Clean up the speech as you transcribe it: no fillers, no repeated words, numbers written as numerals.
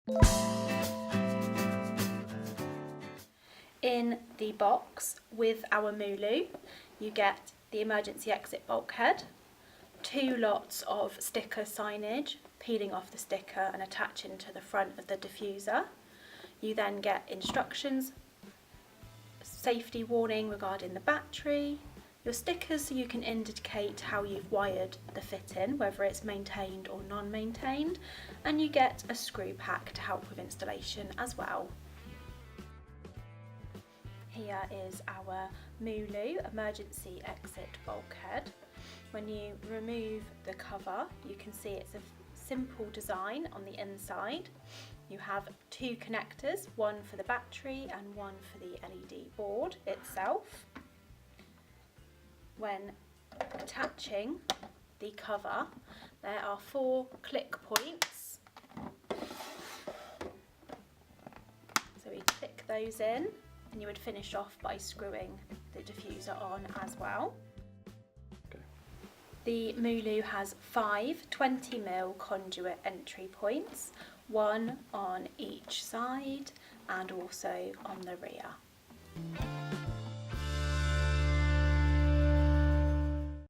In the box with our Mulu, you get the emergency exit bulkhead, 2 lots of sticker signage, peeling off the sticker and attaching to the front of the diffuser. You then get instructions, safety warning regarding the battery, your stickers so you can indicate how you've wired the fit-in, whether it's maintained or non-maintained, and you get a screw pack to help with installation as well. Here is our Mulu emergency exit bulkhead. When you remove the cover, you can see it's a simple design on the inside. You have 2 connectors, one for the battery and one for the LED board itself. When attaching the cover, there are 4 click points. So we click those in, and you would finish off by screwing the diffuser on as well. The Mulu has 5 20mm conduit entry points, 1 on each side and also on the rear.